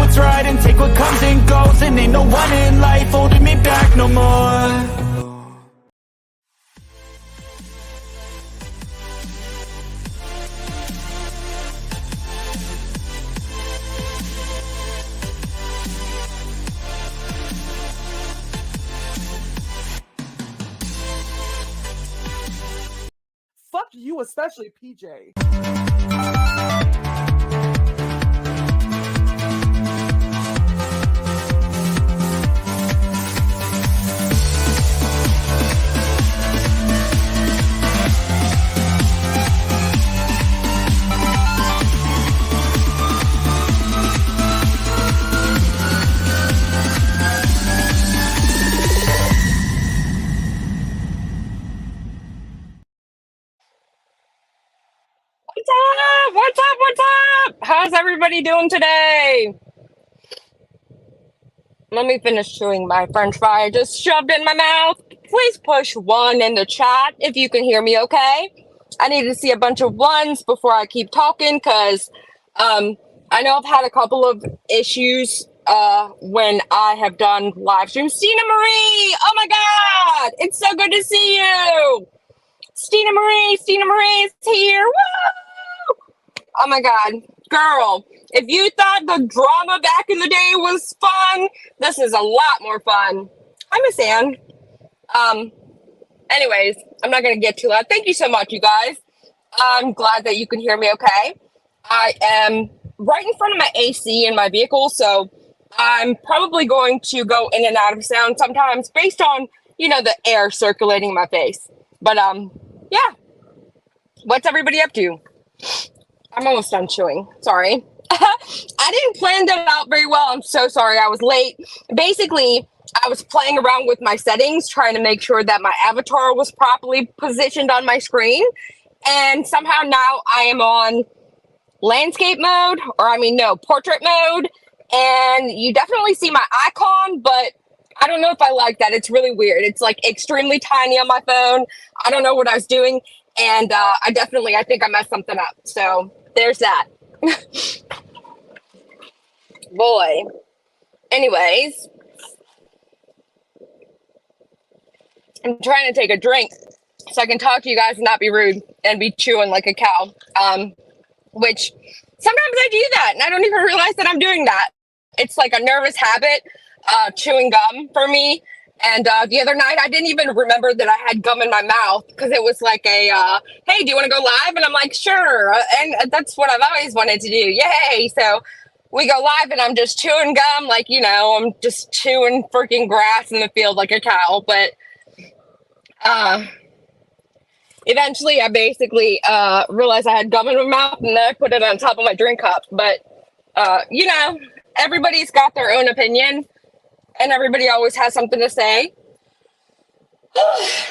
what's right and take what comes and goes, and ain't no one in life holding me back no more. Fuck you, especially PJ. What's up? How's everybody doing today? Let me finish chewing my french fry I just shoved in my mouth. Please push 1 in the chat if you can hear me okay. I need to see a bunch of 1s before I keep talking, because I know I've had a couple of issues when I have done live streams. Stina Marie! Oh my god! It's so good to see you! Stina Marie is here! Woo! Oh my god. Girl, if you thought the drama back in the day was fun, this is a lot more fun. Hi, Miss Ann. Anyways, I'm not going to get too loud. Thank you so much, you guys. I'm glad that you can hear me okay. I am right in front of my AC in my vehicle, so I'm probably going to go in and out of sound sometimes based on, you know, the air circulating my face. But, yeah. What's everybody up to? I'm almost done chewing. Sorry. I didn't plan that out very well. I'm so sorry. I was late. Basically, I was playing around with my settings, trying to make sure that my avatar was properly positioned on my screen. And somehow now I am on landscape mode, portrait mode. And you definitely see my icon, but I don't know if I like that. It's really weird. It's like extremely tiny on my phone. I don't know what I was doing. And I think I messed something up. So there's that. Boy. Anyways. I'm trying to take a drink so I can talk to you guys and not be rude and be chewing like a cow. Which sometimes I do that and I don't even realize that I'm doing that. It's like a nervous habit, chewing gum for me. And the other night, I didn't even remember that I had gum in my mouth because it was like a, hey, do you want to go live? And I'm like, sure. And that's what I've always wanted to do. Yay. So we go live and I'm just chewing gum like, you know, I'm just chewing freaking grass in the field like a cow. But eventually I basically realized I had gum in my mouth and then I put it on top of my drink cup. But, you know, everybody's got their own opinion. And everybody always has something to say,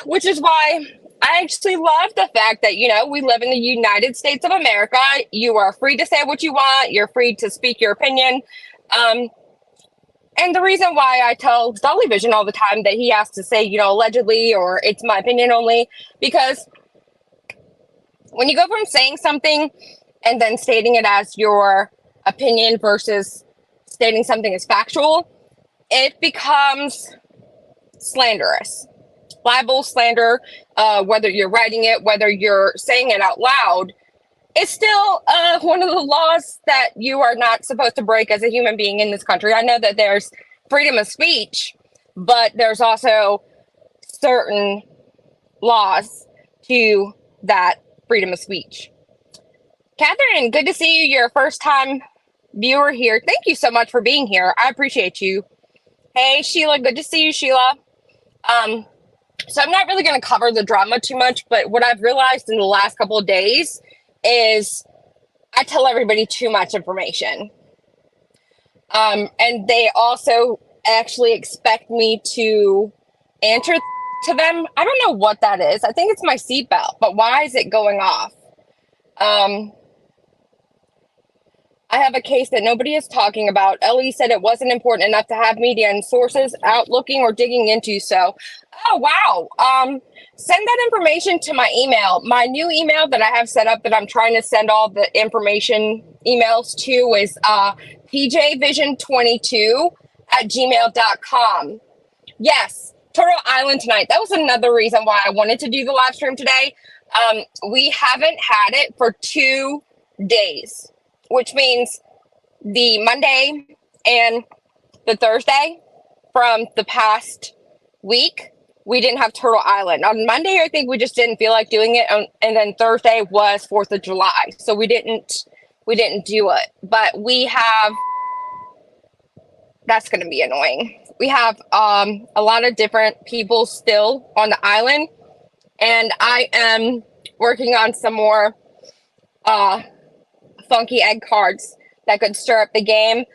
which is why I actually love the fact that, you know, we live in the United States of America. You are free to say what you want. You're free to speak your opinion. And the reason why I tell Dolly Vision all the time that he has to say, you know, allegedly, or it's my opinion only, because when you go from saying something and then stating it as your opinion versus stating something as factual, it becomes slanderous. Libel, slander, whether you're writing it, whether you're saying it out loud, it's still one of the laws that you are not supposed to break as a human being in this country. I know that there's freedom of speech, but there's also certain laws to that freedom of speech. Catherine, good to see you. You're a first time viewer here. Thank you so much for being here. I appreciate you. Hey, Sheila, good to see you, Sheila. So I'm not really going to cover the drama too much, but what I've realized in the last couple of days is I tell everybody too much information. And they also actually expect me to answer to them. I don't know what that is. I think it's my seatbelt, but why is it going off? I have a case that nobody is talking about. Ellie said it wasn't important enough to have media and sources out looking or digging into. So, oh, wow. Send that information to my email. My new email that I have set up that I'm trying to send all the information emails to is pjvision22@gmail.com. Yes, Turtle Island tonight. That was another reason why I wanted to do the live stream today. We haven't had it for 2 days, which means the Monday and the Thursday from the past week, we didn't have Turtle Island. On Monday, I think we just didn't feel like doing it, and then Thursday was 4th of July, so we didn't do it. But we have, that's going to be annoying. We have a lot of different people still on the island, and I am working on some more funky egg cards that could stir up the game.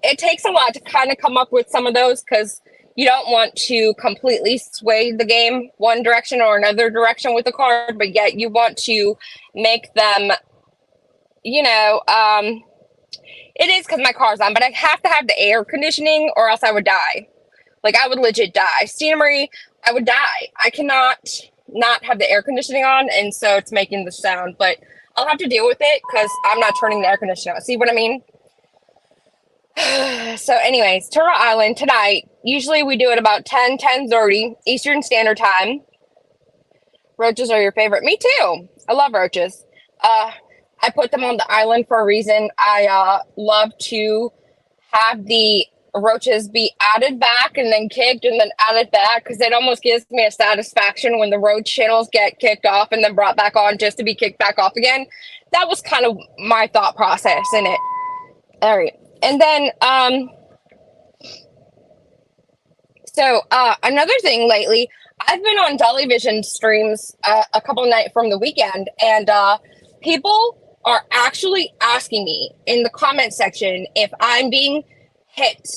It takes a lot to kind of come up with some of those because you don't want to completely sway the game one direction or another direction with the card, but yet you want to make them, you know, it is because my car's on, but I have to have the air conditioning or else I would die. Like, I would legit die. Scenery, I would die. I cannot not have the air conditioning on, and so it's making the sound, but I'll have to deal with it because I'm not turning the air conditioning on. See what I mean? So anyways, Turtle Island tonight. Usually we do it about 10:30 Eastern Standard Time. Roaches are your favorite. Me too. I love roaches. I put them on the island for a reason. I love to have the roaches be added back and then kicked and then added back because it almost gives me a satisfaction when the roach channels get kicked off and then brought back on just to be kicked back off again. That was kind of my thought process in it. All right. And then, another thing lately, I've been on Dolly Vision streams a couple of nights from the weekend, and people are actually asking me in the comment section if I'm being hit.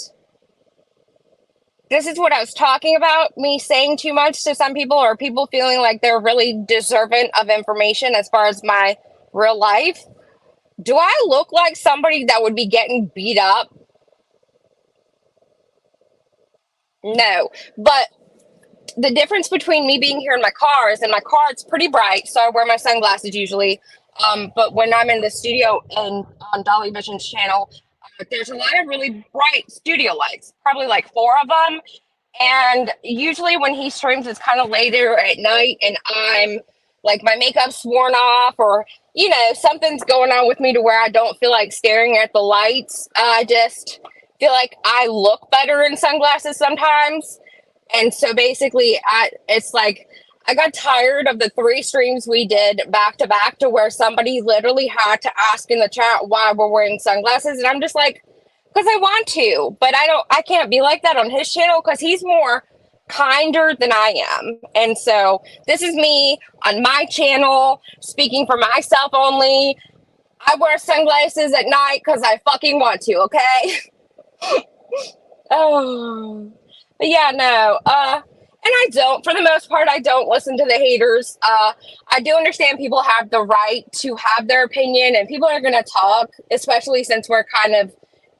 This is what I was talking about, me saying too much to some people, or people feeling like they're really deserving of information as far as my real life. Do I look like somebody that would be getting beat up? No, but the difference between me being here in my car is in my car, it's pretty bright, so I wear my sunglasses usually. But when I'm in the studio and on Dolly Vision's channel, there's a lot of really bright studio lights, probably like 4 of them. And usually when he streams, it's kind of later at night and I'm like, my makeup's worn off, or, you know, something's going on with me to where I don't feel like staring at the lights. I just feel like I look better in sunglasses sometimes. And so basically, it's like, I got tired of the 3 streams we did back to back to where somebody literally had to ask in the chat why we're wearing sunglasses. And I'm just like, because I want to, but I can't be like that on his channel because he's more kinder than I am. And so this is me on my channel speaking for myself only. I wear sunglasses at night because I fucking want to, okay? Oh, but yeah, no. And I don't, for the most part, I don't listen to the haters. I do understand people have the right to have their opinion and people are going to talk, especially since we're kind of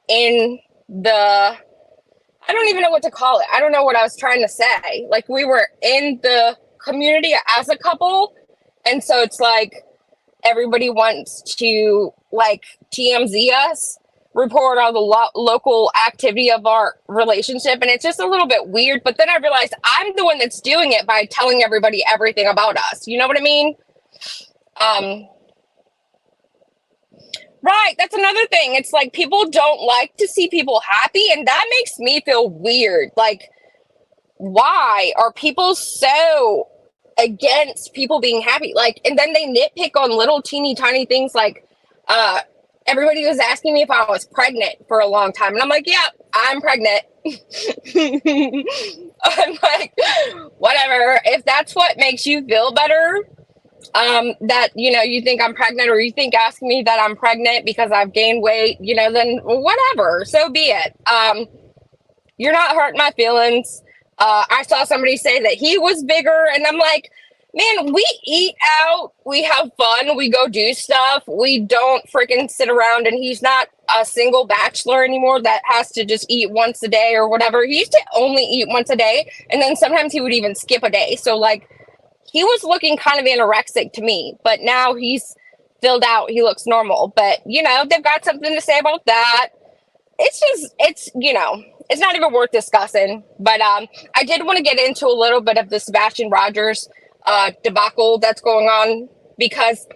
in the, I don't even know what to call it. I don't know what I was trying to say. Like, we were in the community as a couple. And so it's like everybody wants to like TMZ us, report on the local activity of our relationship. And it's just a little bit weird. But then I realized I'm the one that's doing it by telling everybody everything about us. You know what I mean? Right. That's another thing. It's like people don't like to see people happy. And that makes me feel weird. Like, why are people so against people being happy? Like, and then they nitpick on little teeny tiny things. Like, everybody was asking me if I was pregnant for a long time. And I'm like, yeah, I'm pregnant. I'm like, whatever. If that's what makes you feel better, that, you know, you think I'm pregnant, or you think asking me that I'm pregnant because I've gained weight, you know, then whatever, so be it. You're not hurting my feelings. I saw somebody say that he was bigger, and I'm like, Man, we eat out, we have fun, we go do stuff. We don't freaking sit around, and he's not a single bachelor anymore that has to just eat once a day or whatever. He used to only eat once a day, and then sometimes he would even skip a day. So like he was looking kind of anorexic to me, but now he's filled out, he looks normal. But you know, they've got something to say about that. It's just, it's, you know, it's not even worth discussing. But I did want to get into a little bit of the Sebastian Rogers debacle that's going on, because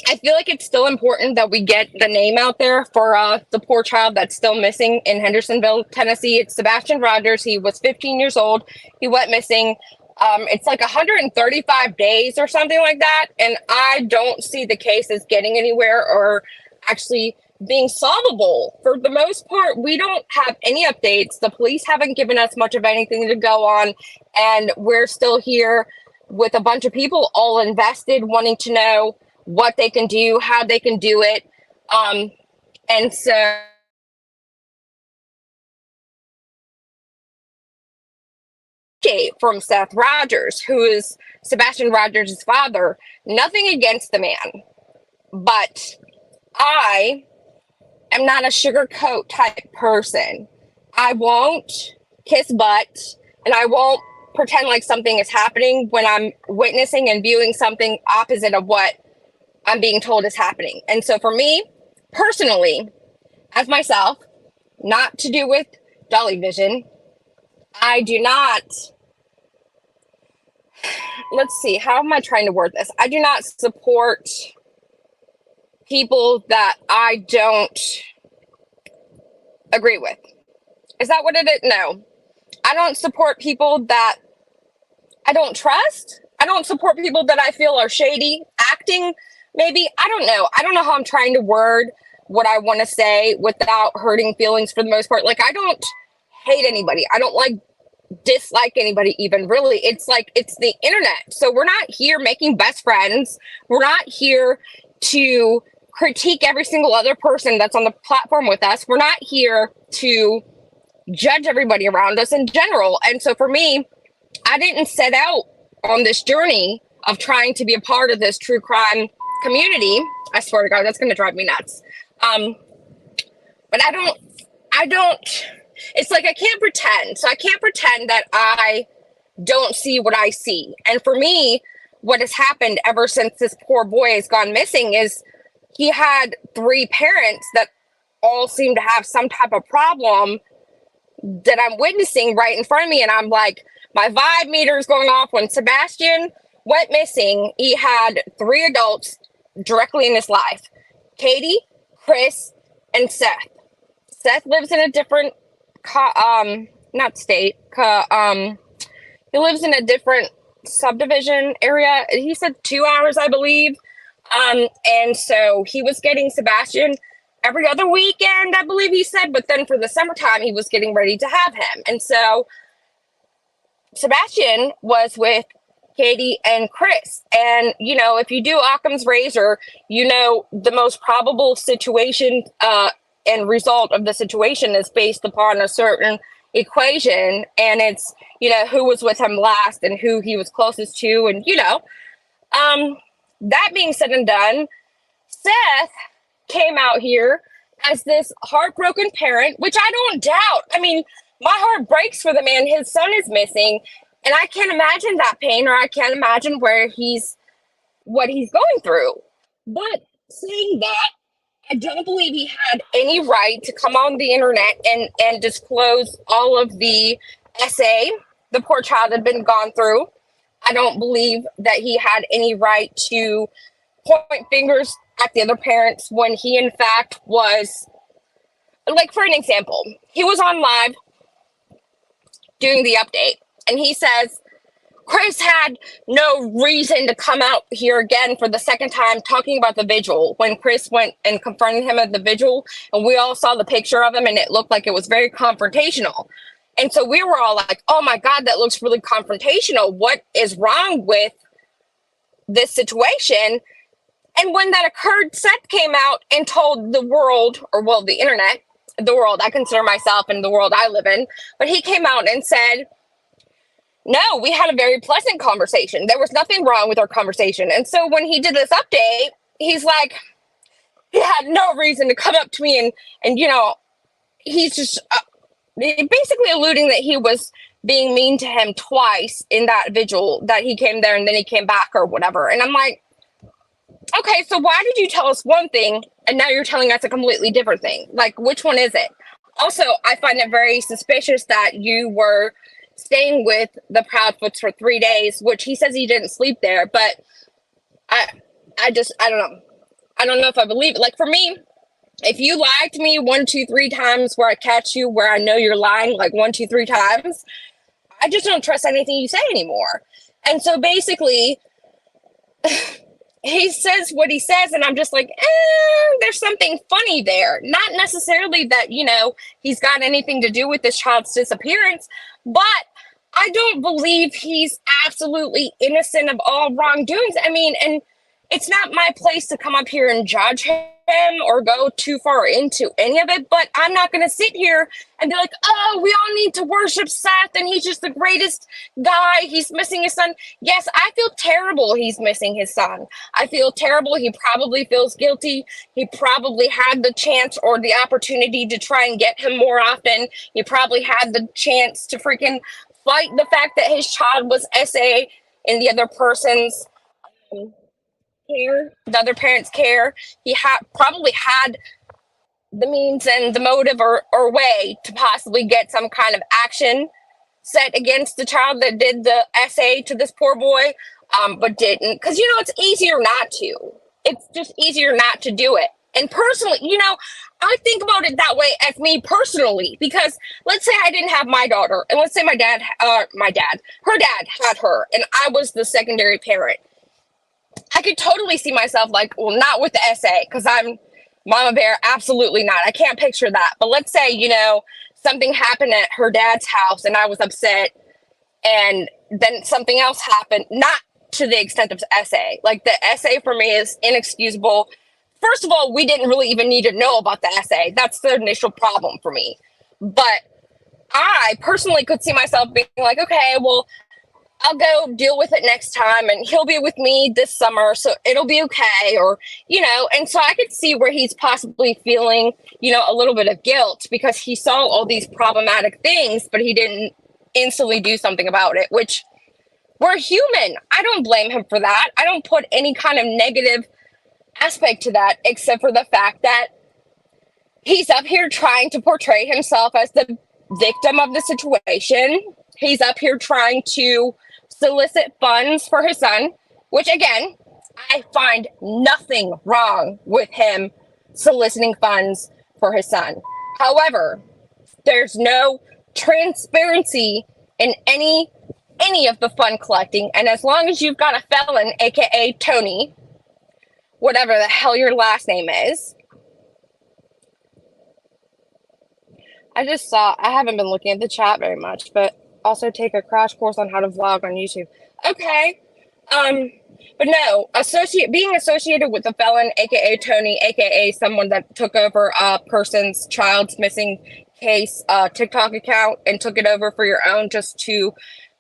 I feel like it's still important that we get the name out there for the poor child that's still missing in Hendersonville, Tennessee. It's Sebastian Rogers. He was 15 years old. He went missing. It's like 135 days or something like that. And I don't see the case as getting anywhere or actually being solvable. For the most part, we don't have any updates. The police haven't given us much of anything to go on. And we're still here with a bunch of people all invested, wanting to know what they can do, how they can do it. And so from Seth Rogers, who is Sebastian Rogers' father, nothing against the man, but I am not a sugarcoat type person. I won't kiss butt, and I won't pretend like something is happening when I'm witnessing and viewing something opposite of what I'm being told is happening. And so for me, personally, as myself, not to do with Dolly Vision, I do not, let's see, how am I trying to word this? I do not support people that I don't agree with. Is that what it is? No. I don't support people that I don't trust. I don't support people that I feel are shady, acting, maybe. I don't know. I don't know how I'm trying to word what I want to say without hurting feelings for the most part. Like, I don't hate anybody. I don't like dislike anybody even, really. It's like, it's the internet. So we're not here making best friends. We're not here to critique every single other person that's on the platform with us. We're not here to judge everybody around us in general. And so for me, I didn't set out on this journey of trying to be a part of this true crime community. I swear to God, that's going to drive me nuts. But I don't, it's like I can't pretend. So I can't pretend that I don't see what I see. And for me, what has happened ever since this poor boy has gone missing is he had 3 parents that all seem to have some type of problem that I'm witnessing right in front of me. And I'm like, my vibe meter is going off. When Sebastian went missing, he had 3 adults directly in his life: Katie, Chris, and Seth. Seth lives in a different, not state, he lives in a different subdivision area. He said 2 hours, I believe. And so he was getting Sebastian every other weekend, I believe he said, but then for the summertime, he was getting ready to have him. And so Sebastian was with Katie and Chris. And, you know, if you do Occam's razor, you know, the most probable situation and result of the situation is based upon a certain equation. And it's, you know, who was with him last and who he was closest to. And, you know, that being said and done, Seth came out here as this heartbroken parent, which I don't doubt. I mean, my heart breaks for the man. His son is missing, and I can't imagine that pain, or I can't imagine what he's going through. But saying that, I don't believe he had any right to come on the internet and disclose all of the essay the poor child had been gone through. I don't believe that he had any right to point fingers at the other parents when he, in fact, was, like, for an example, he was on live doing the update, and he says, Chris had no reason to come out here again for the second time talking about the vigil, when Chris went and confronted him at the vigil, and we all saw the picture of him, and it looked like it was very confrontational. And so we were all like, oh my God, that looks really confrontational. What is wrong with this situation? And when that occurred, Seth came out and told the world, or well, the internet, the world, I consider myself in the world I live in, but he came out and said, No, we had a very pleasant conversation. There was nothing wrong with our conversation. And so when he did this update, he's like, he had no reason to come up to me and he's just basically alluding that he was being mean to him twice in that vigil, that he came there and then he came back or whatever. And I'm like, okay, so why did you tell us one thing and now you're telling us a completely different thing? Like, which one is it? Also, I find it very suspicious that you were staying with the Proudfoots for 3 days, which he says he didn't sleep there, but I don't know. I don't know if I believe it. Like, for me, if you lied to me 1, 2, 3 times where I catch you, where I know you're lying like 1, 2, 3 times, I just don't trust anything you say anymore. And so basically, he says what he says, and I'm just like, there's something funny there. Not necessarily that, he's got anything to do with this child's disappearance, but I don't believe he's absolutely innocent of all wrongdoings. I mean, and it's not my place to come up here and judge him or go too far into any of it, but I'm not going to sit here and be like, oh, we all need to worship Seth and he's just the greatest guy. He's missing his son. Yes, I feel terrible he's missing his son. I feel terrible. He probably feels guilty. He probably had the chance or the opportunity to try and get him more often. He probably had the chance to freaking fight the fact that his child was SA in the other person's care, the other parent's care. He probably had the means and the motive or way to possibly get some kind of action set against the child that did the SA to this poor boy, but didn't. Because, it's easier not to. It's just easier not to do it. And personally, I think about it that way as me personally, because let's say I didn't have my daughter, and let's say her dad had her, and I was the secondary parent. I could totally see myself like, well, not with the SA, because I'm Mama Bear, absolutely not. I can't picture that. But let's say, something happened at her dad's house and I was upset, and then something else happened, not to the extent of SA. Like, the SA for me is inexcusable. First of all, we didn't really even need to know about the SA. That's the initial problem for me. But I personally could see myself being like, okay, well, I'll go deal with it next time, and he'll be with me this summer, so it'll be okay, or, and so I could see where he's possibly feeling, a little bit of guilt because he saw all these problematic things, but he didn't instantly do something about it, which we're human. I don't blame him for that. I don't put any kind of negative aspect to that, except for the fact that he's up here trying to portray himself as the victim of the situation. He's up here trying to solicit funds for his son, which, again, I find nothing wrong with him soliciting funds for his son. However, there's no transparency in any of the fund collecting, and as long as you've got a felon, aka Tony, whatever the hell your last name is. I haven't been looking at the chat very much, but also take a crash course on how to vlog on YouTube. Okay. But no, being associated with a felon, aka Tony, aka someone that took over a person's child's missing case TikTok account and took it over for your own just to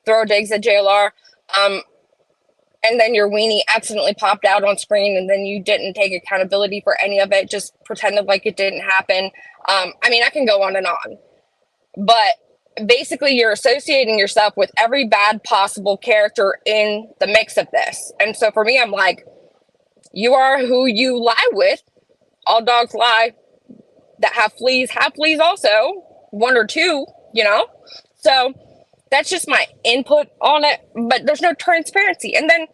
throw digs at JLR. And then your weenie accidentally popped out on screen, and then you didn't take accountability for any of it, just pretended like it didn't happen. I can go on and on. But basically, you're associating yourself with every bad possible character in the mix of this. And so for me, I'm like, you are who you lie with. All dogs lie. That have fleas also. 1 or 2, So that's just my input on it, but there's no transparency. And then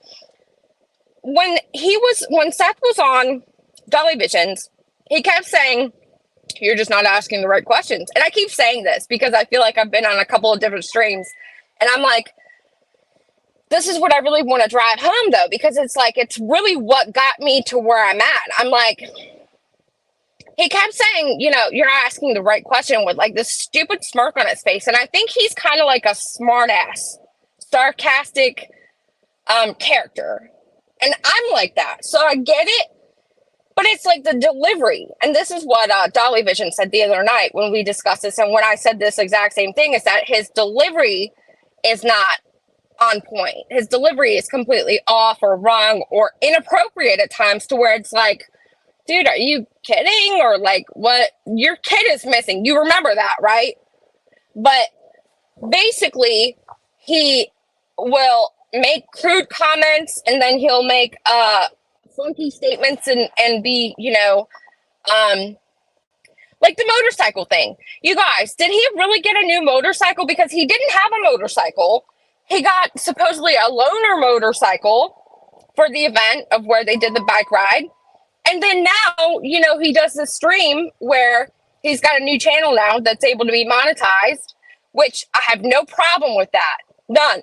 when Seth was on Dolly Visions, he kept saying, you're just not asking the right questions. And I keep saying this because I feel like I've been on a couple of different streams, and I'm like, this is what I really want to drive home, though, because it's like, it's really what got me to where I'm at. I'm like, he kept saying, you're asking the right question with like this stupid smirk on his face. And I think he's kind of like a smart ass, sarcastic character. And I'm like that. So I get it. But it's like the delivery. And this is what Dolly Vision said the other night when we discussed this. And when I said this exact same thing, is that his delivery is not on point. His delivery is completely off or wrong or inappropriate at times to where it's like, dude, are you kidding? Or like, what? Your kid is missing. You remember that, right? But basically, he will make crude comments and then he'll make funky statements and be, like the motorcycle thing. You guys, did he really get a new motorcycle? Because he didn't have a motorcycle. He got supposedly a loaner motorcycle for the event of where they did the bike ride. And then now, he does this stream where he's got a new channel now that's able to be monetized, which I have no problem with that. None.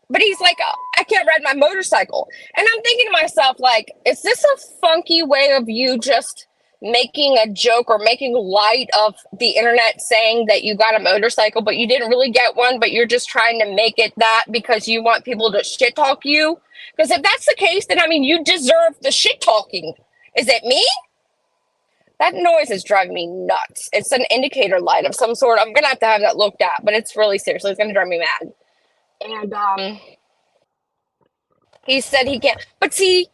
But he's like, I can't ride my motorcycle. And I'm thinking to myself, like, is this a funky way of you just making a joke or making light of the internet saying that you got a motorcycle, but you didn't really get one, but you're just trying to make it that because you want people to shit talk you? Because if that's the case, then, you deserve the shit talking. Is it me? That noise is driving me nuts. It's an indicator light of some sort. I'm going to have that looked at, but it's really seriously, it's going to drive me mad. And he said he can't. But see,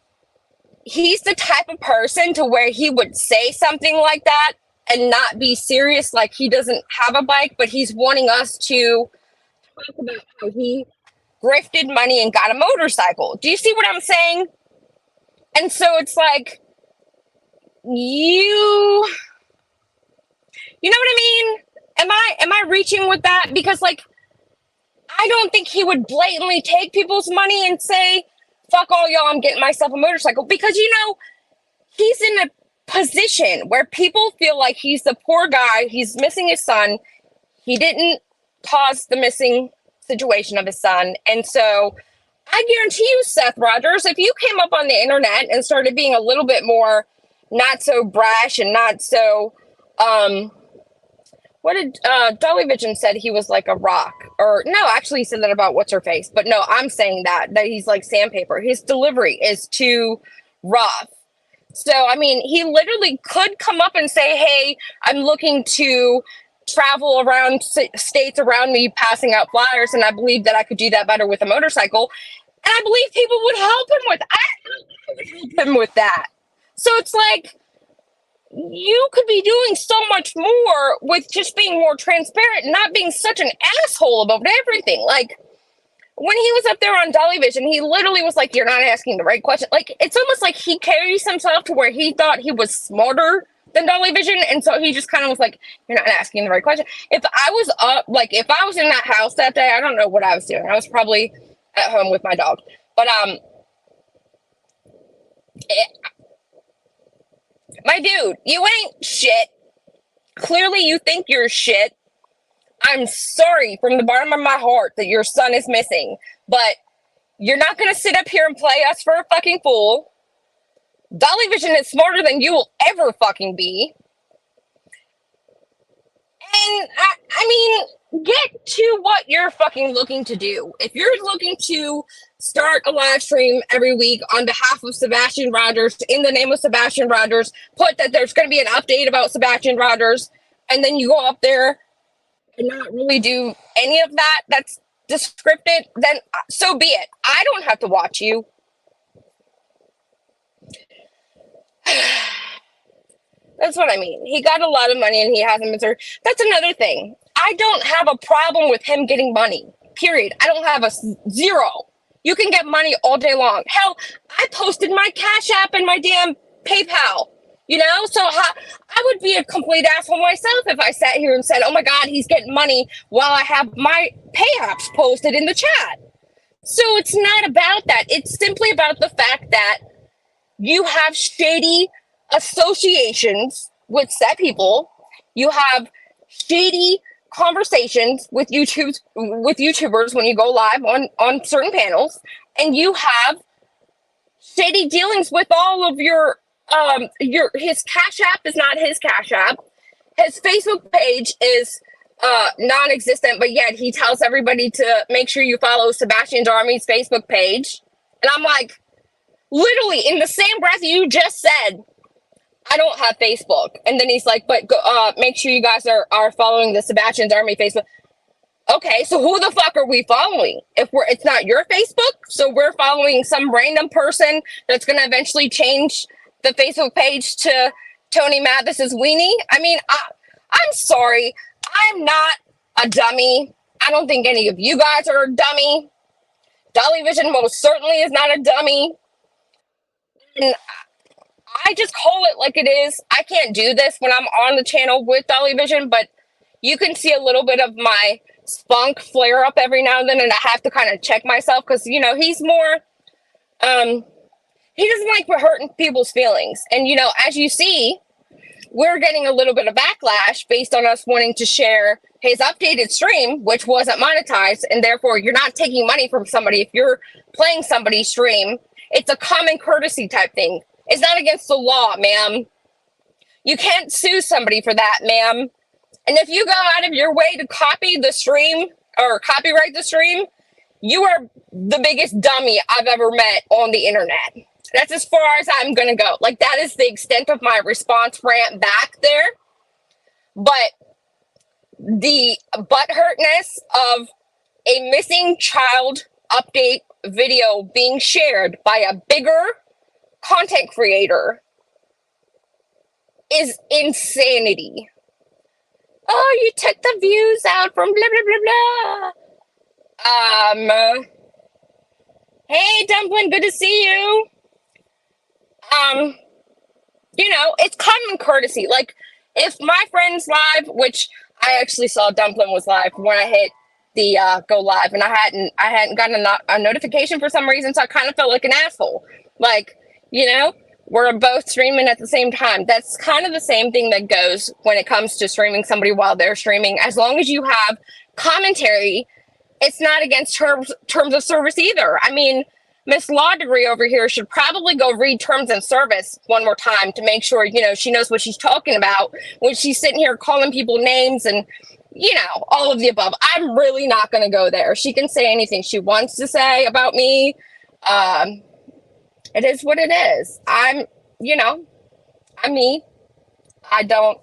he's the type of person to where he would say something like that and not be serious, like he doesn't have a bike, but he's wanting us to talk about how he grifted money and got a motorcycle. Do you see what I'm saying? And so it's like, you know what I mean? Am I reaching with that? Because like, I don't think he would blatantly take people's money and say, fuck all y'all, I'm getting myself a motorcycle. Because, he's in a position where people feel like he's the poor guy. He's missing his son. He didn't cause the missing situation of his son. And so I guarantee you, Seth Rogers, if you came up on the internet and started being a little bit more not so brash and not so, what did Dolly Vision said he was like a rock? Or no, actually he said that about what's her face. But no, I'm saying that he's like sandpaper. His delivery is too rough. So, he literally could come up and say, hey, I'm looking to travel around states around me passing out flyers, and I believe that I could do that better with a motorcycle. And I believe people would help him with that. So it's like, you could be doing so much more with just being more transparent and not being such an asshole about everything. Like, when he was up there on Dolly Vision, he literally was like, you're not asking the right question. Like, it's almost like he carries himself to where he thought he was smarter than Dolly Vision. And so he just kind of was like, you're not asking the right question. If I was up, like, if I was in that house that day, I don't know what I was doing. I was probably at home with my dog. But, my dude, you ain't shit. Clearly you think you're shit. I'm sorry from the bottom of my heart that your son is missing, but you're not going to sit up here and play us for a fucking fool. Dolly Vision is smarter than you will ever fucking be. And get to what you're fucking looking to do. If you're looking to start a live stream every week on behalf of Sebastian Rogers, in the name of Sebastian Rogers, put that there's going to be an update about Sebastian Rogers, and then you go up there and not really do any of that that's descripted, then so be it. I don't have to watch you. That's what I mean. He got a lot of money and he hasn't been served. That's another thing. I don't have a problem with him getting money, period. I don't have a zero. You can get money all day long. Hell, I posted my Cash App and my damn PayPal, So I would be a complete asshole myself if I sat here and said, oh my God, he's getting money while I have my pay apps posted in the chat. So it's not about that. It's simply about the fact that you have shady associations with set people. You have shady conversations with YouTubers when you go live on certain panels, and you have shady dealings with all of his Cash App is not his Cash App. His Facebook page is non-existent, but yet he tells everybody to make sure you follow Sebastian's Army's Facebook page. And I'm like, literally in the same breath you just said, I don't have Facebook. And then he's like, but go, make sure you guys are following the Sebastian's Army Facebook. Okay, so who the fuck are we following? It's not your Facebook, so we're following some random person that's gonna eventually change the Facebook page to Tony Mathis's weenie. I mean, I'm sorry, I'm not a dummy. I don't think any of you guys are a dummy. Dolly Vision most certainly is not a dummy. And I just call it like it is. I can't do this when I'm on the channel with Dolly Vision, but you can see a little bit of my spunk flare up every now and then, and I have to kind of check myself because, you know, he's more, he doesn't like hurting people's feelings. And, you know, as you see, we're getting a little bit of backlash based on us wanting to share his updated stream, which wasn't monetized, and therefore you're not taking money from somebody if you're playing somebody's stream. It's a common courtesy type thing. It's not against the law, ma'am. You can't sue somebody for that, ma'am. And if you go out of your way to copy the stream or copyright the stream, you are the biggest dummy I've ever met on the internet. That's as far as I'm going to go. Like, that is the extent of my response rant back there. But the butthurtness of a missing child update video being shared by a bigger content creator is insanity. Oh, you took the views out from blah, blah, blah, blah. Hey, Dumpling, good to see you. You know, it's common courtesy. Like, if my friend's live, which I actually saw Dumpling was live when I hit the go live, and I hadn't gotten a notification for some reason, so I kind of felt like an asshole. Like, you know, we're both streaming at the same time. That's kind of the same thing that goes when it comes to streaming somebody while they're streaming. As long as you have commentary, it's not against terms of service either. I mean, Miss Law Degree over here should probably go read terms of service one more time to make sure, you know, she knows what she's talking about when she's sitting here calling people names and, you know, all of the above. I'm really not going to go there. She can say anything she wants to say about me. It is what it is. I'm me. I don't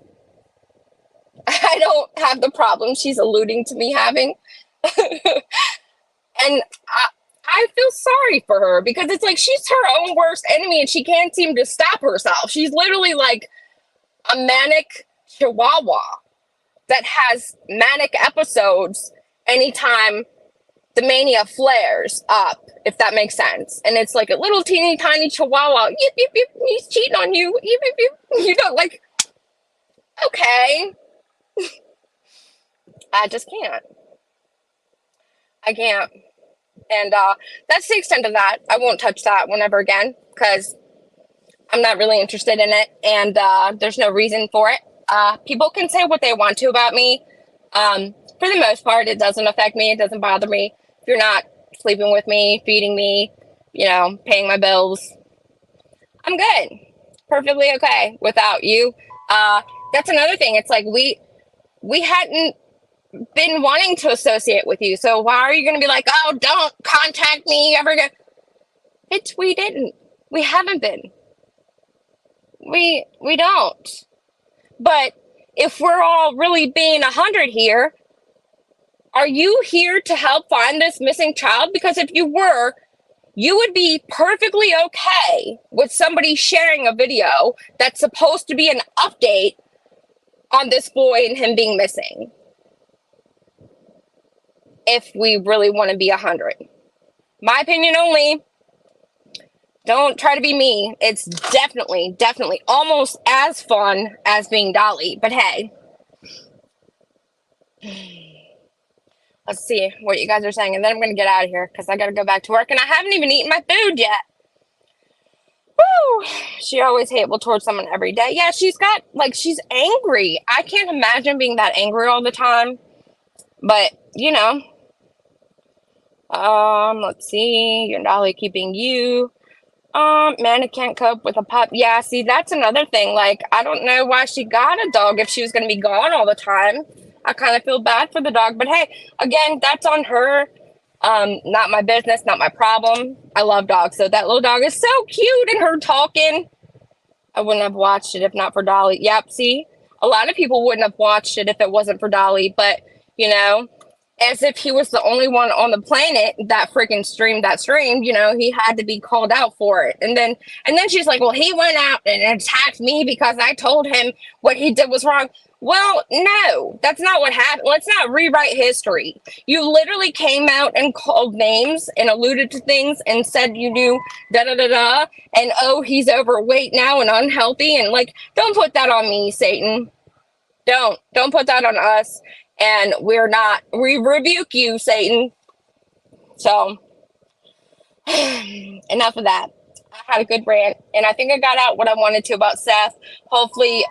have the problem she's alluding to me having. And I feel sorry for her because it's like she's her own worst enemy and she can't seem to stop herself. She's literally like a manic chihuahua that has manic episodes anytime the mania flares up, if that makes sense. And it's like a little teeny tiny chihuahua. Yip, yip, yip, he's cheating on you. Yip, yip, yip. You know, like, okay. I just can't. I can't. And that's the extent of that. I won't touch that one ever again because I'm not really interested in it. And there's no reason for it. People can say what they want to about me. For the most part, it doesn't affect me. It doesn't bother me. If you're not sleeping with me, feeding me, you know, paying my bills, I'm good. Perfectly okay without you. That's another thing. It's like we hadn't been wanting to associate with you. So why are you going to be like, oh, don't contact me ever again? Bitch, we didn't. We haven't been. We don't. But if we're all really being 100 here, are you here to help find this missing child? Because if you were, you would be perfectly okay with somebody sharing a video that's supposed to be an update on this boy and him being missing. If we really want to be 100. My opinion only. Don't try to be me. It's definitely almost as fun as being Dolly. But hey. Let's see what you guys are saying. And then I'm going to get out of here because I got to go back to work. And I haven't even eaten my food yet. Woo! She always hateful towards someone every day. Yeah, she's angry. I can't imagine being that angry all the time. But, you know. Let's see. Your Dolly keeping you. Man, I can't cope with a pup. Yeah, see, that's another thing. Like, I don't know why she got a dog if she was going to be gone all the time. I kind of feel bad for the dog. But hey, again, that's on her. Not my business, not my problem. I love dogs. So that little dog is so cute and her talking. I wouldn't have watched it if not for Dolly. Yep, see? A lot of people wouldn't have watched it if it wasn't for Dolly. But, you know, as if he was the only one on the planet that freaking streamed that stream. You know, he had to be called out for it. And then she's like, well, he went out and attacked me because I told him what he did was wrong. Well, no, that's not what happened. Let's not rewrite history. You literally came out and called names and alluded to things and said you knew da-da-da-da, and oh, he's overweight now and unhealthy, and like, don't put that on me, Satan. Don't put that on us. And we rebuke you, Satan. So, enough of that. I had a good rant, and I think I got out what I wanted to about Seth. Hopefully,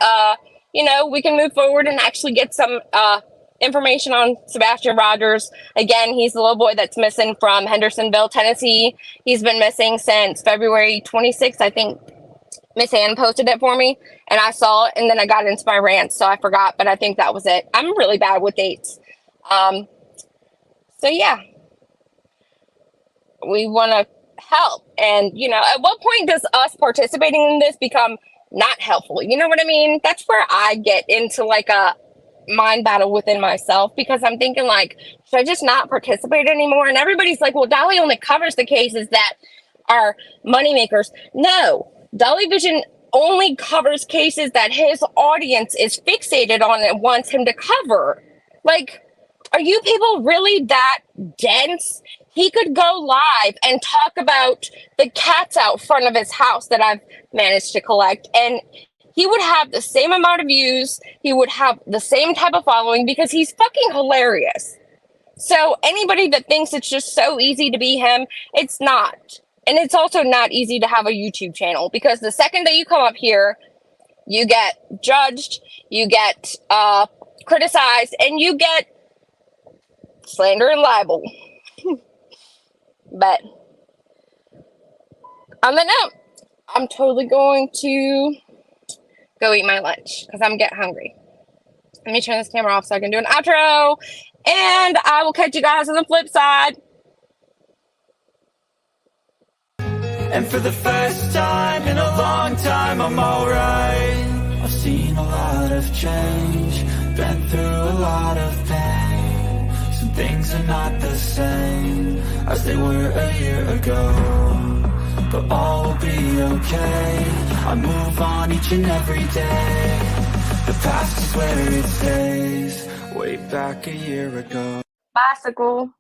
you know, we can move forward and actually get some information on Sebastian Rogers. Again, he's the little boy that's missing from Hendersonville, Tennessee. He's been missing since February 26th, I think. Miss Ann posted it for me, and I saw it, and then I got into my rant, so I forgot, but I think that was it. I'm really bad with dates. So yeah, we want to help. And, you know, at what point does us participating in this become not helpful? You know what I mean? That's where I get into like a mind battle within myself, because I'm thinking like, should I just not participate anymore? And everybody's like, well, Dolly only covers the cases that are moneymakers. No. Dolly Vision only covers cases that his audience is fixated on and wants him to cover. Like, are you people really that dense? He could go live and talk about the cats out front of his house that I've managed to collect, and he would have the same amount of views. He would have the same type of following because he's fucking hilarious. So anybody that thinks it's just so easy to be him, it's not. And it's also not easy to have a YouTube channel, because the second that you come up here, you get judged, you get criticized, and you get slander and libel. But on that note, I'm totally going to go eat my lunch because I'm getting hungry. Let me turn this camera off so I can do an outro, and I will catch you guys on the flip side. And for the first time in a long time, I'm alright. I've seen a lot of change, been through a lot of pain. Some things are not the same as they were a year ago, but all will be okay. I move on each and every day. The past is where it stays, way back a year ago. Bicycle.